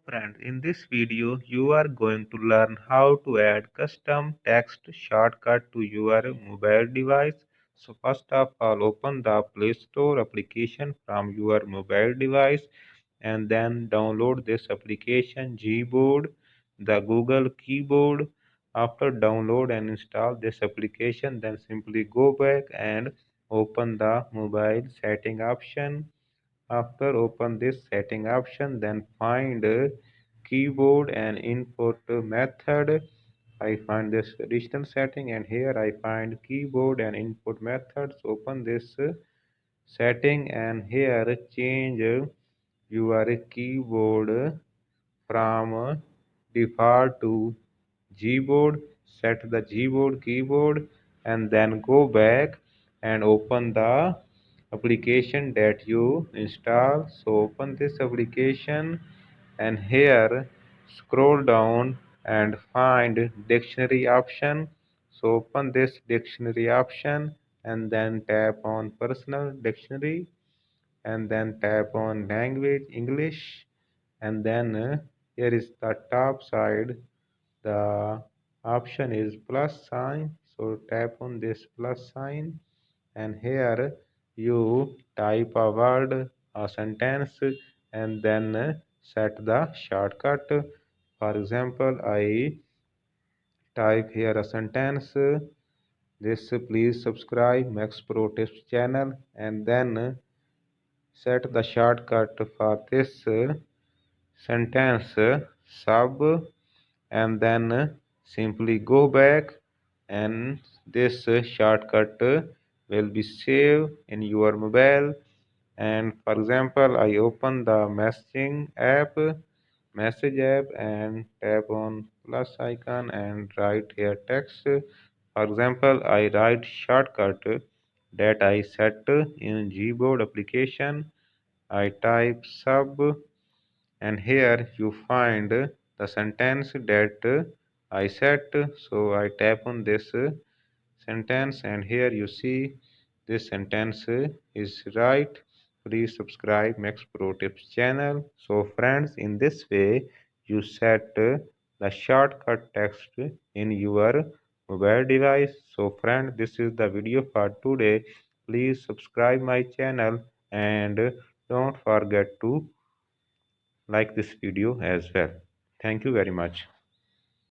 Friends, in this video you are going to learn how to add custom text shortcut to your mobile device. So first of all, open the Play Store application from your mobile device and then download this application Gboard, the Google keyboard. After download and install this application, then simply go back and open the mobile setting option. After open this setting option, then find keyboard and input method. I find this additional setting and here I find keyboard and input methods. Open this setting and here change your keyboard from default to Gboard. Set the Gboard keyboard and then go back and open the application that you install. So open this application and here scroll down and find dictionary option. So open this dictionary option and then tap on personal dictionary and then tap on language English and then here is the top side, the option is plus sign. So tap on this plus sign and here you type a word, a sentence and then set the shortcut. For example, I type here a sentence, this please subscribe Max Pro Tips channel and then set the shortcut for this sentence sub and then simply go back and this shortcut will be saved in your mobile. And for example, I open the message app and tap on plus icon and write here text. For example, I write shortcut that I set in Gboard application. I type sub and here you find the sentence that I set. So I tap on this sentence and here you see this sentence is right. Please subscribe Max Pro Tips channel. So friends, in this way you set the shortcut text in your mobile device. So friends, this is the video for today. Please subscribe my channel and don't forget to like this video as well. Thank you very much.